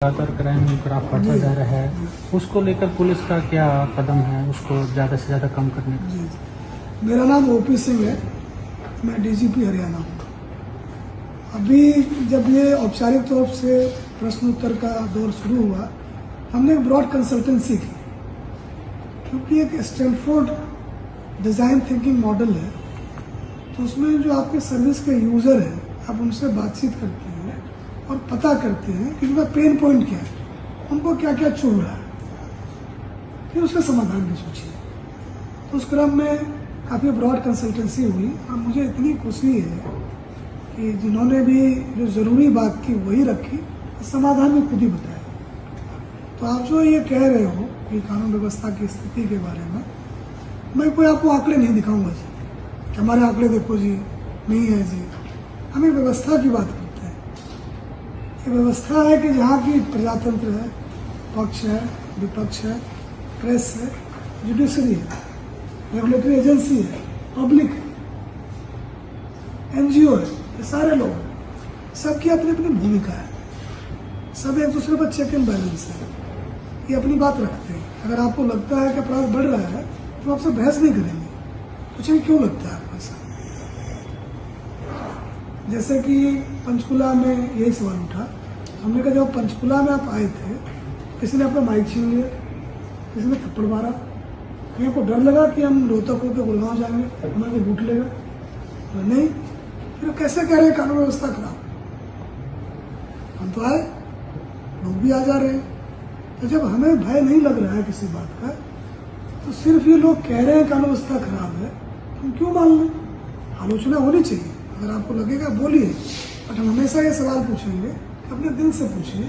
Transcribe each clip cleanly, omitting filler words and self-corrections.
लगातार crime graph बढ़ता जा रहा है, उसको लेकर पुलिस का क्या कदम है उसको ज़्यादा से ज़्यादा कम करने का? मेरा नाम ओपी सिंह है, मैं डीजीपी हरियाणा हूँ। अभी जब ये औपचारिक तौर से प्रश्न उत्तर का दौर शुरू हुआ, हमने एक ब्रॉड कंसल्टेंसी की, क्योंकि एक स्टैनफोर्ड डिज़ाइन थिंकिंग मॉडल है, तो उसमें जो आपके सर्विस के यूज़र हैं, आप उनसे बातचीत करते हैं और पता करते हैं कि उनका पेन पॉइंट क्या है, उनको क्या क्या चुभ रहा है, फिर उसका समाधान भी सोचिए। तो उस क्रम में काफ़ी ब्रॉड कंसल्टेंसी हुई और मुझे इतनी खुशी है कि जिन्होंने भी जो ज़रूरी बात की वही रखी, समाधान भी खुद ही बताया। तो आप जो ये कह रहे हो कि कानून व्यवस्था की स्थिति के बारे में, मैं कोई आपको आंकड़े नहीं दिखाऊंगा जी कि हमारे आंकड़े देखो जी, नहीं है जी। हमें व्यवस्था की बात करते हैं। ये व्यवस्था है कि जहाँ की प्रजातंत्र है, पक्ष है, विपक्ष है, प्रेस है, जुडिशरी है, रेगुलेटरी एजेंसी है, पब्लिक है, एनजीओ है, ये सारे लोग हैं, सबकी अपनी अपनी भूमिका है, सब एक दूसरे पर चेक एंड बैलेंस है, ये अपनी बात रखते हैं। अगर आपको लगता है कि अपराध बढ़ रहा है तो आपसे बहस नहीं करेंगे, पूछेंगे क्यों लगता है आपको ऐसा। जैसे कि पंचकुला में यही सवाल उठा, हमने कहा जब पंचकुला में आप आए थे, किसी ने आपका माइक छीन लिया, किसी ने थप्पड़ मारा, कहीं को डर लगा कि हम रोहतक होकर गुड़गांव जाएंगे, हमें को लूट लेगा, तो नहीं। फिर कैसे कह रहे हैं कानून व्यवस्था खराब? हम तो आए, लोग भी आ जा रहे हैं। तो जब हमें भय नहीं लग रहा है किसी बात का, तो सिर्फ ये लोग कह रहे हैं कानून व्यवस्था खराब है, हम क्यों मान लें? आलोचना होनी चाहिए, अगर आपको लगेगा बोलिए, बट हम हमेशा ये सवाल पूछेंगे, अपने दिल से पूछिए।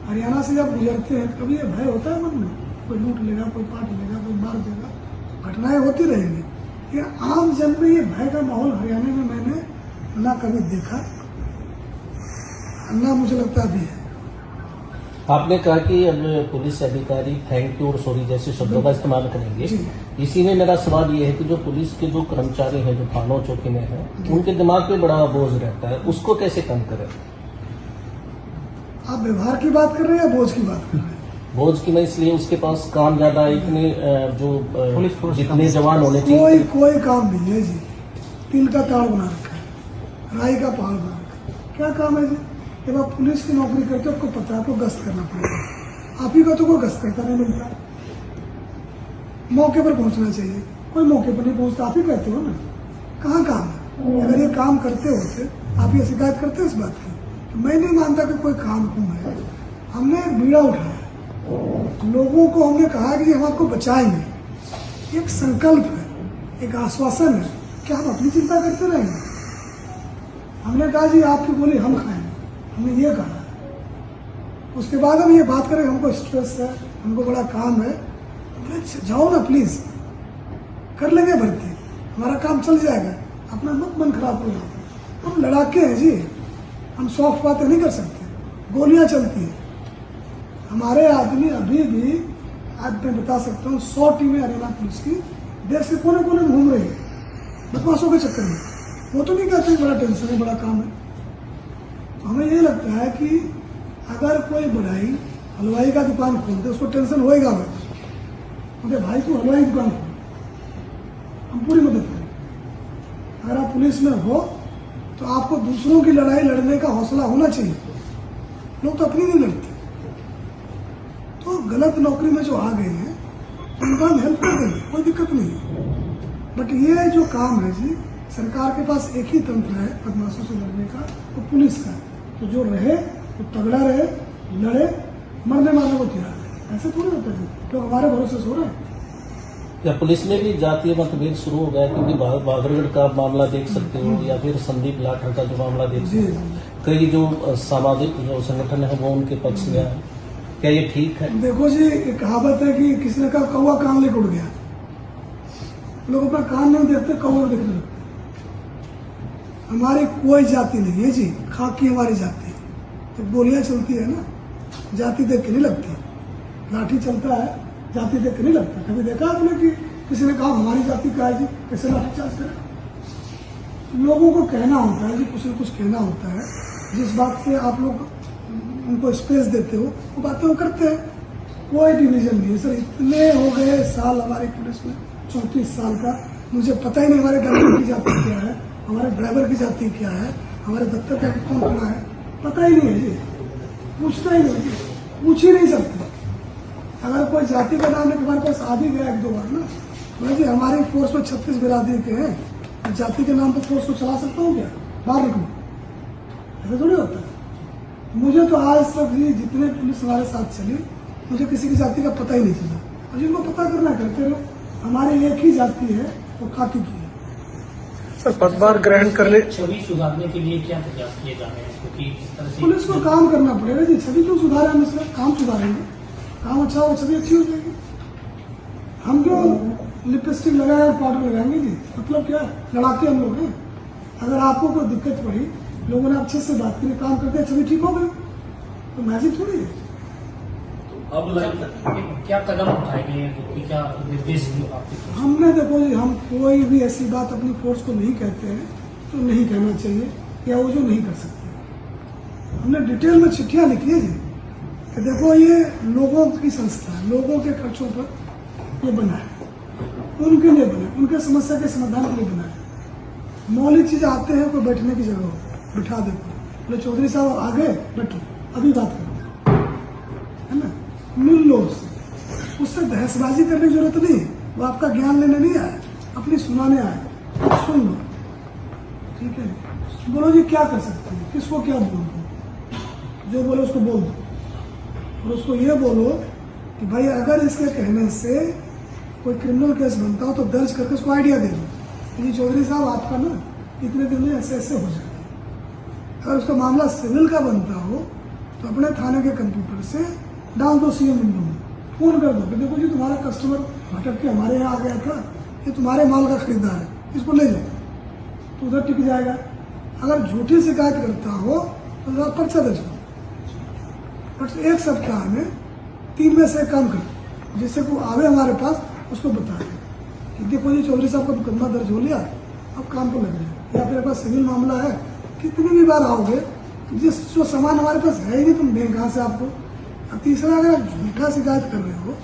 हरियाणा से जब गुजरते हैं कभी ये भय होता है मन में, कोई लूट लेगा, कोई पाट लेगा, कोई मार देगा, घटनाएं होती रहेंगी। लेकिन आम जन में ये भय का माहौल हरियाणा में मैंने ना कभी देखा, ना मुझे लगता अभी है। आपने कहा कि अब पुलिस अधिकारी थैंक यू और सॉरी जैसे शब्दों का इस्तेमाल करेंगे। इसी में मेरा सवाल ये है कि जो पुलिस के जो कर्मचारी हैं, जो थानों चौकी में हैं, उनके दिमाग पे बड़ा बोझ रहता है, उसको कैसे कम करें? आप व्यवहार की बात कर रहे हैं या बोझ की बात कर रहे हैं? बोझ की मैं इसलिए उसके पास काम ज्यादा, इतने जो पुलिस जितने जवान होने चाहिए, कोई काम नहीं है जी। तिल का ताड़ बना रखा है, राई का पहाड़ बना रखा है, क्या काम है जी? जब आप पुलिस की नौकरी करते हो, आपको पता है आपको गश्त करना पड़ेगा, आप ही का तो कोई गश्त करता नहीं मिलता, मौके पर पहुंचना चाहिए, कोई मौके पर नहीं पहुंचता, आप ही कहते हो ना, कहाँ काम है? अगर ये काम करते होते, आप ये शिकायत करते इस बात की? तो मैं नहीं मानता कि कोई काम क्यों है। हमने एक बीड़ा उठाया, लोगों को हमने कहा कि हम आपको बचाएंगे, एक संकल्प है, एक आश्वासन है कि हम अपनी चिंता करते रहेंगे। हमने कहा जी आपकी गोली हम खाएंगे, हमने ये कहा। उसके बाद हम ये बात करें हमको स्ट्रेस है, हमको बड़ा काम है, जाओ ना प्लीज, कर लेंगे भर्ती, हमारा काम चल जाएगा, अपना मत मन खराब हो जाओ। हम लड़ाके हैं जी, हम सॉफ्ट बातें नहीं कर सकते, गोलियां चलती हैं। हमारे आदमी अभी भी, आज मैं बता सकता हूँ, 100 टीमें हरियाणा पुलिस की देश के कोने कोने में घूम रही है बदमाशों के चक्कर में। वो तो नहीं कहते बड़ा टेंशन है, बड़ा काम है। तो हमें ये लगता है कि अगर कोई बढ़ाई हलवाई का दुकान खोलते, उसको टेंशन होएगा, उनके भाई को हलवाई दुकान खोल, हम पूरी मदद करें। अगर आप पुलिस में हो तो आपको दूसरों की लड़ाई लड़ने का हौसला होना चाहिए, लोग तो अपनी नहीं लड़ते। तो गलत नौकरी में जो आ गए हैं उनका हम हेल्प कर देंगे, कोई दिक्कत नहीं है। बट ये जो काम है जी, सरकार के पास एक ही तंत्र है बदमाशों से लड़ने का, वो पुलिस का है। तो जो रहे वो तगड़ा रहे, लड़े, मरने मारने को तैयार है। ऐसे थोड़ी होता है तो हमारे भरोसे सो रहे हैं। या पुलिस में भी जातीय मतभेद शुरू हो गया? क्योंकि बहादुरगढ़ का मामला देख सकते हो, या फिर संदीप लाठर का जो मामला देख सकते हो, कई जो सामाजिक जो संगठन है वो उनके पक्ष में है। क्या ये ठीक है? देखो जी, एक कहावत है कि किसी ने कहा कौवा कान लेकर उड़ गया। लोग अपना कान नहीं देखते, कौवा देखने लगते। हमारी कोई जाति नहीं है जी, खाकी हमारी जाति है। तो गोलियां चलती है ना, जाति देख के नहीं लगती, लाठी चलता है, जाति देख के नहीं लगता। कभी देखा आपने कि किसी ने कहा हमारी जाति का है जी, कैसे लाठी चार्ज करें? लोगों को कहना होता है जी, कुछ न कुछ कहना होता है, जिस बात से आप लोग उनको स्पेस देते हो, वो बातें वो करते हैं। कोई डिवीजन नहीं है सर। इतने हो गए साल हमारी पुलिस में, 34 साल का, मुझे पता ही नहीं हमारे ड्राइवर की जाति क्या है, हमारे ड्राइवर की जाति क्या है, हमारे दफ्तर का कौन खड़ा है, पता ही नहीं है जी। पूछता ही नहीं जी, पूछ ही नहीं सकते। अगर कोई जाति का नाम लेकर हमारे पास आ भी गया 1-2 बार ना, मैं जी हमारी फोर्स में 36 बिरादरी के हैं, जाति के नाम पर फोर्स को चला सकता हूँ क्या? बाहर निकलो, ऐसा थोड़ी होता है। मुझे तो आज तक जी जितने पुलिस हमारे साथ चली, मुझे किसी की जाति का पता ही नहीं चला। और जिनको पता करना करते रहो, हमारी एक ही जाति है, वो खाकी की है। सर पदभार ग्रहण करने छवि सुधारने के लिए क्या प्रयास किए जा रहे हैं? क्योंकि जिस तरह से पुलिस को काम करना पड़ेगा जी। छवि क्यों सुधारे? हम इसमें काम सुधारेंगे, काम अच्छा हो, छवि अच्छी हो जाएगी। हम क्यों लिपस्टिक लगाए और पाउडर लगाएंगे जी? मतलब क्या, लड़ाके हम लोग हैं। अगर आपको कोई दिक्कत पड़ी, लोगों ने अच्छे से बात करी, काम करते, छवि ठीक हो गई, तो मैजिक थोड़ी है। अब क्या कदम उठाएंगे? क्योंकि क्या निर्देश आपके? हमने देखो जी, हम कोई भी ऐसी बात अपनी फोर्स को नहीं कहते हैं तो नहीं कहना चाहिए, या वो जो नहीं कर सकते। हमने डिटेल में चिट्ठियां लिखी है जी कि देखो ये लोगों की संस्था है, लोगों के खर्चों पर ये बना है, उनके लिए बना है, उनके समस्या के समाधान के लिए बना है। मौलिक चीज आते हैं, कोई बैठने की जगह हो, बिठा देते हैं, बोले चौधरी साहब आगे बैठो, अभी बात करते हैं, है ना, मिल लो उससे बहसबाजी करने की जरूरत नहीं है। वो आपका ज्ञान लेने नहीं आए, अपनी सुनाने आए, आप सुन लो, ठीक है। बोलो जी क्या कर सकते हैं, किसको क्या बोल दो, जो बोलो उसको बोल दो, और उसको ये बोलो कि भाई अगर इसके कहने से कोई क्रिमिनल केस बनता हो तो दर्ज करके उसको आइडिया दे दो कि चौधरी साहब आपका ना इतने दिन में ऐसे ऐसे हो जाएगा। अगर उसका मामला सिविल का बनता हो तो अपने थाने के कंप्यूटर से डाल दो सीएम विंडो में, फोन कर दो कि देखो जी तुम्हारा कस्टमर भटक के हमारे यहाँ आ गया था, ये तुम्हारे माल का खरीदार है, इसको ले जाओ, तो उधर टिक जाएगा। अगर झूठी शिकायत करता हो तो जरा पर्चा दर्ज करो, बट 1 सप्ताह में 3 में से एक काम करो, जिससे को आवे हमारे पास उसको बता दें कि देखो जी चौधरी साहब का मुकदमा दर्ज हो लिया, अब काम को लग जाए। या फिर अगर सिविल मामला है, कितनी भी बार आओगे, जिस जो सामान हमारे पास है ही नहीं, तुम दें कहाँ से आपको। और तीसरा, अगर झूठा शिकायत कर रहे हो,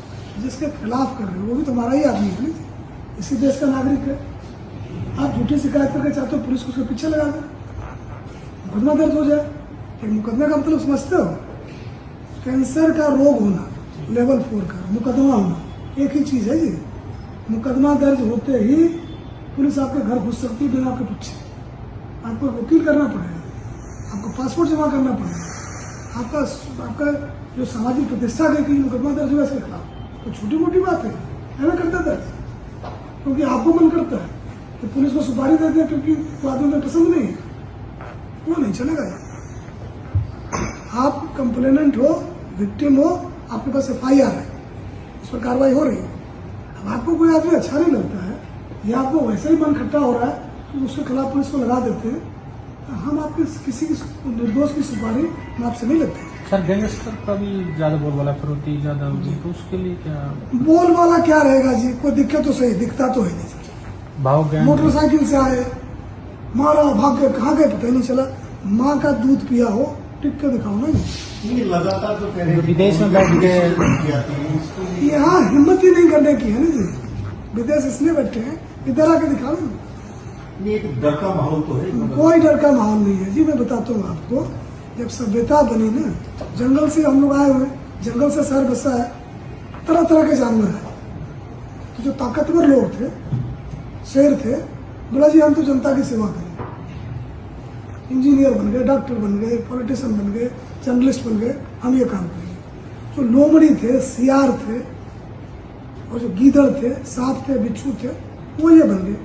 जिसके खिलाफ कर रहे हो, वो भी तुम्हारा ही आदमी है, इसी देश का नागरिक है। आप झूठी शिकायत करके चाहते हो पुलिस को उसके पीछे लगा दे, मुकदमा दर्ज हो जाए। एक मुकदमे का मतलब समझते हो, कैंसर का रोग होना लेवल 4 का, मुकदमा होना एक ही चीज है जी। मुकदमा दर्ज होते ही पुलिस आपके घर घुस सकती है बिना आपके पूछे। आपको वकील करना पड़ेगा, आपको पासपोर्ट जमा करना पड़ेगा, आपका जो सामाजिक प्रतिष्ठा गई कि मुकदमा दर्ज हुआ इसके खिलाफ, तो छोटी मोटी बात है, ऐसा करते दर्ज, क्योंकि आपको मन करता है कि पुलिस को सुपारी दे दें क्योंकि वो आदमी को पसंद नहीं है, वो नहीं चलेगा। आप कंप्लेनेंट हो, विक्टिम हो, आपके पास FIR है, उस पर कार्रवाई हो रही है। अब आपको कोई आदमी अच्छा नहीं लगता है, या आपको वैसे ही मन खट्टा हो रहा है तो उसके खिलाफ पुलिस को लगा देते हैं, तो हम आपके किसी की निर्दोष की सुपारी हम आपसे नहीं लेते। सर गैंगस्टर का भी ज्यादा बोलबाला फिरौती ज्यादा होगी, तो उसके लिए क्या बोलबाला क्या रहेगा जी? कोई दिखे तो सही, दिखता तो है नहीं। भाव गैंग मोटरसाइकिल से आए, मारा, भाग गए, कहाँ गए पता ही नहीं चला। माँ का दूध पिया हो, टिक के दिखाओ ना जी। लगातार तो कह रहे हैं विदेश में बैठ गए, यहाँ हिम्मत ही नहीं करने की है ना जी। विदेश इसलिए बैठे हैं, इधर आके दिखा लो। ये एक डर का माहौल तो है। कोई डर का माहौल नहीं है जी। मैं बताता हूँ आपको, जब सभ्यता बनी ना, जंगल से हम लोग आए हुए, जंगल से शहर बसा है, तरह तरह के जानवर है। तो जो ताकतवर लोग थे, शेर थे, बोला जी हम तो जनता की सेवा करें। इंजीनियर बन गए, डॉक्टर बन गए, पॉलिटिशियन बन गए, जर्नलिस्ट बन गए, हम ये काम करेंगे। जो लोमड़ी थे, सियार थे, और जो गीदड़ थे, सांप थे, बिच्छू थे, वो ये बन गए।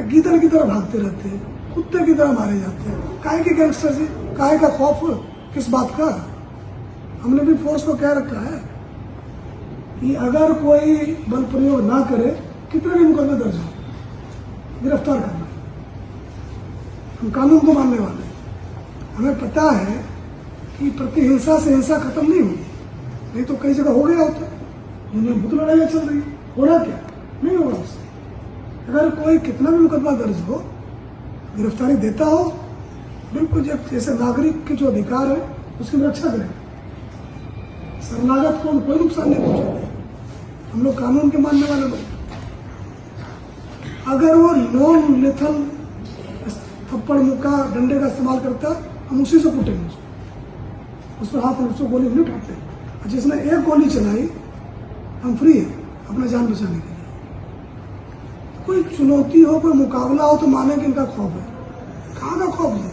गीदड़ की तरह भागते रहते हैं, कुत्ते की तरह मारे जाते हैं। काहे के गैंगस्टर जी? काहे का खौफ? किस बात का? हमने भी फोर्स को कह रखा है कि अगर कोई बल प्रयोग ना करे, कितने भी मुकदमे दर्ज हो, गिरफ्तार करना। हम कानून को मानने वाले हैं। हमें पता है कि प्रतिहिंसा से हिंसा खत्म नहीं होगी, नहीं तो कई जगह हो गया होता। दुनिया में बहुत लड़ाइयाँ चल रही, हो रहा क्या? नहीं होगा उससे। अगर कोई कितना भी मुकदमा दर्ज हो, गिरफ्तारी देता हो, बिल्कुल जैसे नागरिक के जो अधिकार है उसकी हम रक्षा करें। शरणागत को कोई नुकसान नहीं पहुंचाते, हम लोग कानून के मानने वाले लोग। अगर वो नॉन लेथल थप्पड़ मुक्का डंडे का इस्तेमाल करता है, हम उसी से कूटेंगे उसको, उस पर हाथ में उसको गोली नहीं उठाते। और जिसने एक गोली चलाई, हम फ्री है अपना जान बचाने के लिए। कोई चुनौती हो, कोई मुकाबला हो तो माने कि इनका खौफ है। कहाँ का खौफ है?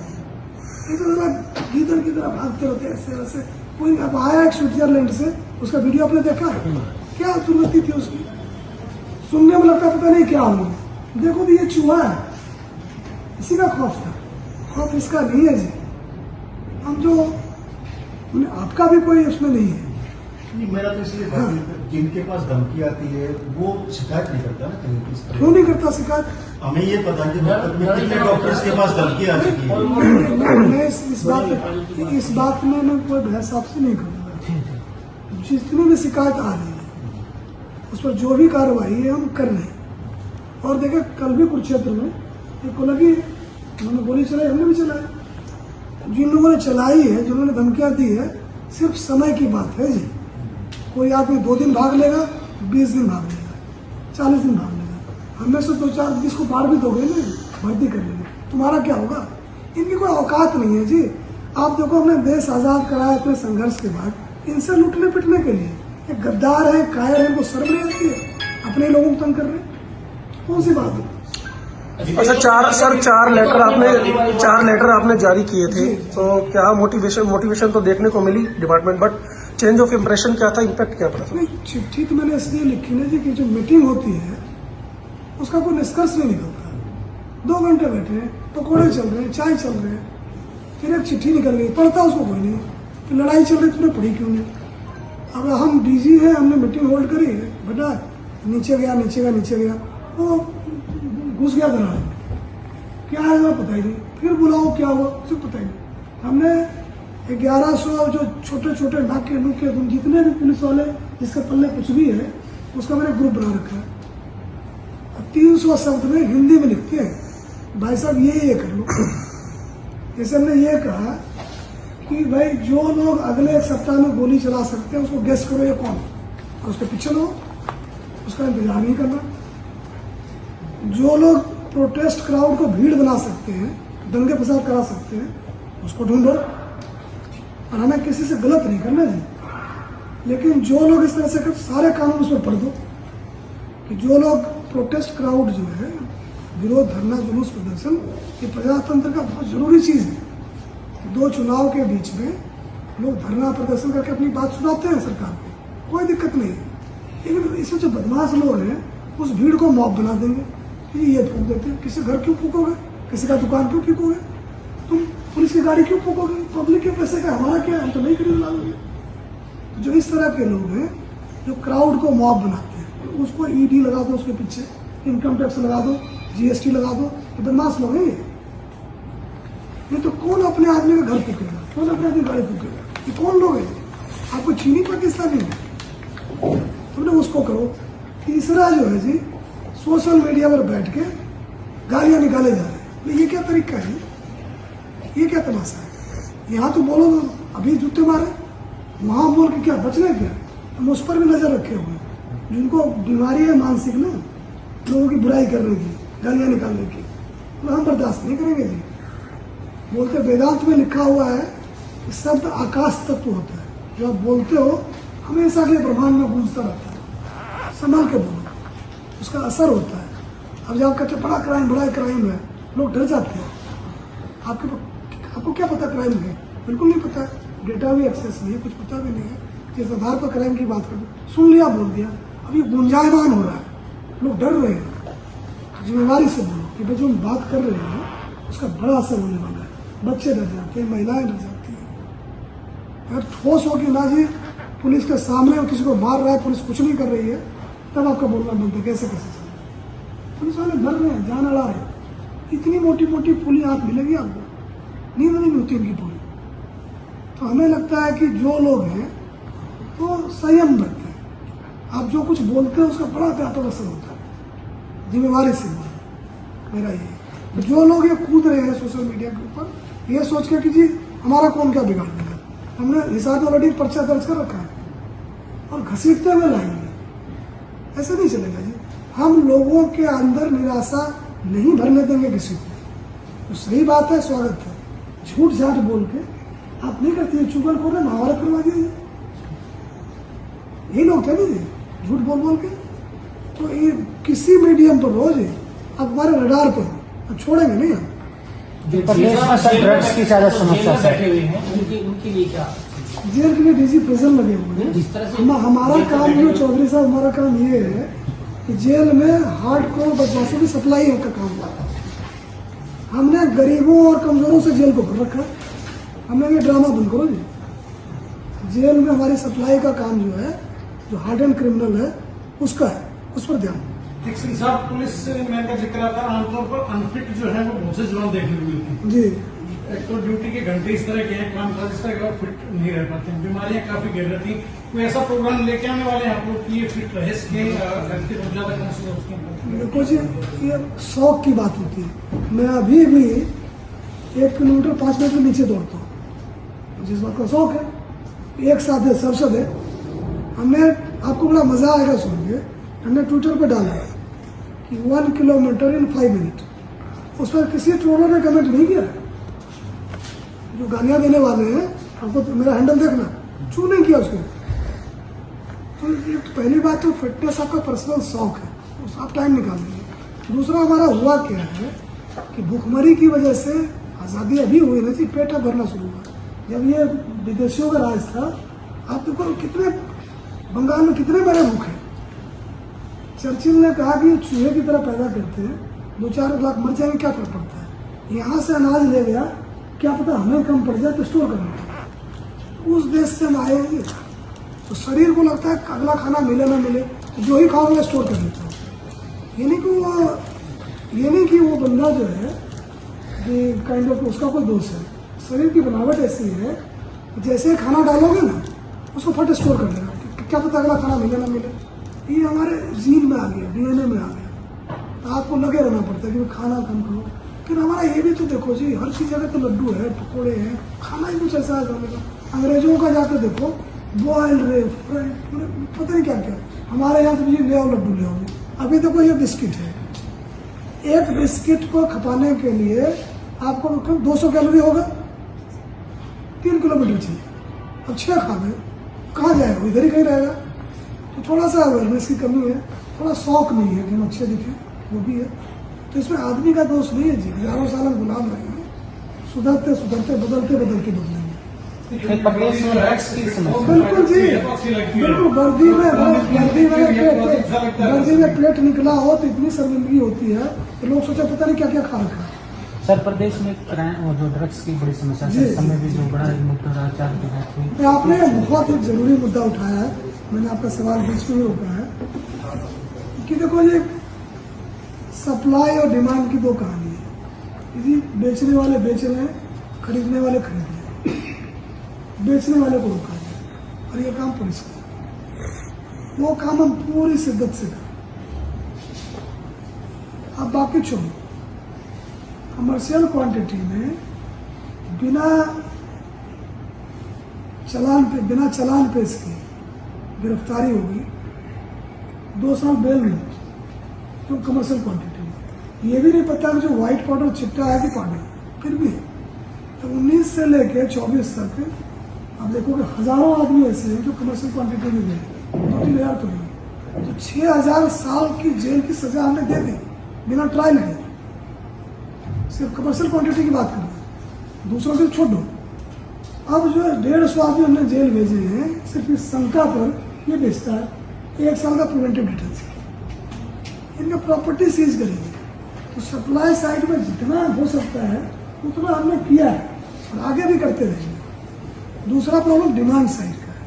ये तो जरा गीदड़ की तरह भागते रहते ऐसे वैसे। कोई अब आया एक स्विट्जरलैंड से, उसका वीडियो आपने देखा है? क्या दुर्गति थी उसकी, सुनने में लगता पता नहीं क्या हुआ। देखो तो ये चूहा है, इसी का खौफ था, खौफ इसका नहीं है जी। हम जो आपका भी कोई उसमें नहीं है। नहीं, मेरा तो इसलिए बात है, जिनके पास धमकी आती है वो शिकायत नहीं करता ना कहीं किस तरह। क्यों नहीं करता शिकायत? हमें ये पता कि मतलब में कितने डॉक्टर्स के पास धमकी आ चुकी है। मैं इस बात में मैं कोई बहस आपसे नहीं करूँगा। जितनी भी शिकायत आ रही है उस पर जो भी कार्रवाई है हम कर रहे हैं। और देखे कल भी कुरुक्षेत्र में एक को लगी, उन्होंने गोली चलाई, हमने भी चलाई। जिन लोगों ने चलाई है, जिन्होंने धमकियां दी है, सिर्फ समय की बात है जी। कोई आदमी 2 दिन भाग लेगा, 20 दिन भाग लेगा, 40 दिन भाग लेगा। हमें से 2-4 जिसको बाहर भी दोगे ना, भर्ती कर लेंगे, तुम्हारा क्या होगा? इनकी कोई औकात नहीं है जी। आप देखो, हमने देश आजाद कराया अपने संघर्ष के बाद, इनसे लुटने पिटने के लिए। एक गद्दार है, कायर है, इनको शर्म नहीं आती है, अपने लोगों को तंग कर रहे हैं। कौन सी बात है? अच्छा, 4 लेटर आपने जारी किए थे, तो क्या मोटिवेशन तो देखने को मिली department, but change of impression क्या था, इम्पैक्ट क्या पड़ा? नहीं, चिट्ठी तो मैंने इसलिए लिखी ना जी कि जो मीटिंग होती है उसका कोई निष्कर्ष नहीं निकलता। 2 घंटे बैठे हैं, पकौड़े चल रहे हैं, चाय चल रहे हैं, फिर एक चिट्ठी निकल गई, पढ़ता उसको कोई नहीं। फिर लड़ाई चल रही, तुमने पढ़ी क्यों नहीं? अब हम डीजी हैं, हमने मीटिंग होल्ड करी है, बेटा नीचे गया, वो घुस गया दरार में, क्या है वो पता ही नहीं। फिर बुलाओ क्या हुआ, कुछ पता ही नहीं। हमने 1100 जो छोटे छोटे नाके नुके जितने भी पुलिस वाले जिसके पल्ले कुछ भी है, उसका मैंने ग्रुप बना रखा है। 300 शब्द में हिंदी में लिखते हैं, भाई साहब ये कर लो। जैसे हमने ये कहा कि भाई जो लोग अगले 1 सप्ताह में गोली चला सकते हैं उसको गेस करो ये कौन है, और उसके पीछे लो, उसका इंतजार नहीं करना। जो लोग प्रोटेस्ट क्राउड को भीड़ बना सकते हैं, दंगे फसाद करा सकते हैं, उसको ढूंढो। और हमें किसी से गलत नहीं करना जी, लेकिन जो लोग इस तरह से सारे कानून उस पर पढ़ दो कि जो लोग प्रोटेस्ट क्राउड जो है, विरोध, धरना, जुलूस, प्रदर्शन, ये प्रजातंत्र का बहुत जरूरी चीज है। 2 चुनाव के बीच में लोग धरना प्रदर्शन करके अपनी बात सुनाते हैं सरकार को, कोई दिक्कत नहीं है। लेकिन इसमें जो बदमाश लोग हैं उस भीड़ को मॉब बना देंगे, ये फूक देते हैं। किसी घर क्यों फूकोगे, किसी का दुकान क्यों फूकोगे, तुम पुलिस की गाड़ी क्यों फूकोगे? पब्लिक के पैसे का हमारा क्या, हम तो नहीं खरीद लाओगे। जो इस तरह के लोग हैं जो क्राउड को मॉब बनाते हैं, उसको ईडी लगा दो, उसके पीछे इनकम टैक्स लगा दो, जीएसटी लगा दो, ये बदमाश लोग हैं ये। तो कौन अपने आदमी का घर फूकेगा, कौन अपने आदमी गाड़ी फूकेगा? ये कौन लोग हैं? आपको चीनी पाकिस्तानी है, तुमने उसको करो। तीसरा जो है जी, सोशल मीडिया पर बैठ के गालियां निकाले जा रहे हैं। ये क्या तरीका है, ये क्या तमाशा है? यहाँ तो बोलो अभी जूते मारे, वहां बोल के क्या बच रहे क्या? हम उस पर भी नजर रखे हुए हैं। जिनको बीमारी है मानसिक ना, लोगों की बुराई करने की, गालियां निकालने की, तो हम बर्दाश्त नहीं करेंगे जी। बोलते वेदांत में लिखा हुआ है कि शब्द आकाश तत्व होता है, जो आप बोलते हो हमेशा के ब्रह्मांड में गूंजता रहता है। संभाल के बोलो, उसका असर होता है। अब जब आप कहते बड़ा क्राइम है, लोग डर जाते हैं। आपको क्या पता क्राइम है? बिल्कुल नहीं पता है, डेटा भी एक्सेस नहीं है, कुछ पता भी नहीं है। जिस आधार पर क्राइम की बात करो, सुन लिया, बोल दिया, अब ये गुंजायमान हो रहा है, लोग डर रहे हैं। जिम्मेदारी से बोलो कि भाई जो हम बात कर रहे हैं उसका बड़ा असर होने वाला है। बच्चे डर जाते हैं, महिलाएं डर जाती हैं। अगर ठोस हो कि ना जी पुलिस के सामने और किसी को मार रहा है, पुलिस कुछ नहीं कर रही है, तब आपका बोलना बनता है कैसे चले। पुलिस वाले डर रहे हैं, जान अड़ा रहे हैं। इतनी मोटी मोटी पुली हाथ मिलेगी आपको, नींद नहीं होती इनकी पूरी। तो हमें लगता है कि जो लोग हैं वो संयम बरतें हैं। आप जो कुछ बोलते हैं उसका बड़ा व्यापक असर होता है। जिम्मेवारी से बोलो, मेरा ये। जो लोग ये कूद रहे हैं सोशल मीडिया के ऊपर, ये सोच के कि जी हमारा कौन क्या बिगाड़ देगा, हमने हिसाब में ऑलरेडी पर्चा दर्ज कर रखा है और घसीटते हुए लाएंगे, ऐसे नहीं चलेगा जी। हम लोगों के अंदर निराशा नहीं भरने देंगे किसी को। तो सही बात है, स्वागत है। झूठ झाट बोल के आप नहीं करती है, चुगल खोल महाभारत करवा दीजिए, यही लोग थे ना जी, झूठ बोल बोल के। तो ये किसी मीडियम पर रोज अब हमारे रडार पर अब छोड़ेंगे नहीं हम। प्रदेश में सर ड्रग्स की ज्यादा समस्या है। बैठे हुए हैं उनके लिए क्या? जेल के लिए डीजी प्रिजन लगे हुए हैं। जिस तरह से हमारा काम ये चौधरी साहब, हमारा काम ये है कि जेल में हार्डकोर बदमाशों की सप्लाई का काम है। हमने गरीबों और कमजोरों से जेल को भर रखा है। हमने ये ड्रामा बंद करो जी। जेल में हमारी सप्लाई का काम जो है, जो हार्ड एंड क्रिमिनल है उसका है, उस पर ध्यान। एक सिंह साहब, पुलिस मैन का जिक्र आता है, आमतौर पर अनफिट जो है वो बहुत से जवान देखने को मिलते हैं। जी, एक तो ड्यूटी के घंटे इस तरह के हैं, काम काज इस तरह के, और फिट नहीं रह पाते हैं, बीमारियां काफी गिर रहती हैं। कोई ऐसा प्रोग्राम लेके आने वाले हैं आप लोग कि ये फिट रहे, इसके घंटे बहुत ज्यादा कौन उसके देखो जी, ये शौक की बात होती है। मैं अभी भी 1 किलोमीटर 5 मिनट के नीचे दौड़ता हूँ, जिस बात का शौक है। एक साथ है, सबसे है। हमने, आपको बड़ा मजा आएगा सुन के, हमने ट्विटर पे डाला कि 1 किलोमीटर इन 5 मिनट। उस पर किसी ट्रोलर ने कमेंट नहीं किया। जो गालियां देने वाले हैं, आपको तो मेरा हैंडल देखना, चू नहीं किया उसको। तो ये पहली बात तो फिटनेस आपका पर्सनल शौक है, उस आप टाइम निकालेंगे। दूसरा हमारा हुआ क्या है कि भूखमरी की वजह से आज़ादी अभी हुई नहीं थी, पेट भरना शुरू हुआ जब ये विदेशियों का राज था। आप देखो कितने बंगाल में कितने बड़े भूखे। चर्चिल ने कहा कि चूहे की तरह पैदा करते हैं, 2-4 लाख मर जाएंगे, क्या फर्क पड़ता है। यहाँ से अनाज ले गया, क्या पता हमें कम पड़ जाए तो स्टोर करना। उस देश से हम आए हैं, तो शरीर को लगता है अगला खाना मिले ना मिले, तो जो ही खाओगे स्टोर कर लेता हूँ। ये नहीं कि वो बंदा जो है कि काइंड ऑफ उसका कोई दोष है। शरीर की बनावट ऐसी है कि जैसे ही खाना डालोगे ना, उसको फट स्टोर कर लेगा, क्या पता अगला खाना मिले ना मिले। ये हमारे जीन में आ गया, DNA में आ गया। तो आपको लगे रहना पड़ता है कि खाना कम खाओ। फिर हमारा ये भी तो देखो जी, हर चीज जगह तो लड्डू है, पकौड़े हैं, खाना ही कुछ ऐसा है खाने का। अंग्रेजों का जाकर देखो, बॉइल्ड रे, पता नहीं क्या क्या। हमारे यहाँ तो ले आओ लड्डू ले आओ। अभी देखो ये बिस्किट है, एक बिस्किट को खपाने के लिए आपको 200 कैलोरी होगा, 3 किलोमीटर चाहिए। अब 6 खा गए, कहाँ जाएगा, इधर ही कहीं रहेगा। तो थोड़ा सा अवेयरनेस की कमी है, थोड़ा शौक नहीं है कि हम अच्छे दिखे, वो भी है। तो इसमें आदमी का दोष नहीं है जी। 11 साल हम गुलाम रहे हैं, सुधरते सुधरते बदलते बदलेंगे। प्रदेश में ड्रग्स की समस्या। बिल्कुल जी, बिल्कुल। वर्दी में पेट निकला हो तो इतनी शर्मिंदगी होती है कि लोग सोचा पता नहीं क्या क्या खा रखा है। सर प्रदेश में क्राइम और जो ड्रग्स की बड़ी समस्या है, इस समय भी जो बड़ा मुद्दा रहा 4 की बात हुई। आपने बहुत एक जरूरी मुद्दा उठाया है, मैंने आपका सवाल बीच में ही रोका है कि देखो ये सप्लाई और डिमांड की 2 कहानी है। यदि बेचने वाले बेच रहे हैं, खरीदने वाले खरीद रहे हैं। बेचने वाले को रोका जाए और ये काम पुलिस का, वो काम हम पूरी शिद्दत से करें। अब बाकी छोड़ो, कमर्शियल क्वांटिटी में बिना चालान पेश किए गिरफ्तारी होगी, 2 साल बेल नहीं, तो कमर्शियल क्वांटिटी में। ये भी नहीं पता कि जो व्हाइट पाउडर चिट्टा है कि पाउडर, फिर भी तो 19 से लेकर 24 तक अब देखो कि हजारों आदमी ऐसे हैं जो कमर्शियल क्वांटिटी में गए, 2-3 हज़ार तो नहीं, तो 6000 साल की जेल की सजा हमने दे दी बिना ट्रायल के। सिर्फ कमर्शियल क्वांटिटी की बात कर रहे हैं, दूसरों से छोड़ दो। अब जो 150 आदमी हमने जेल भेजे हैं सिर्फ इस शंका पर ये बेचता है, 1 साल का प्रिवेंटिव डिटेंशन। इनका प्रॉपर्टी सीज करेंगे। तो सप्लाई साइड में जितना हो सकता है उतना हमने किया है और आगे भी करते रहेंगे। दूसरा प्रॉब्लम डिमांड साइड का है।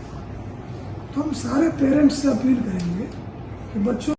तो हम सारे पेरेंट्स से अपील करेंगे कि बच्चों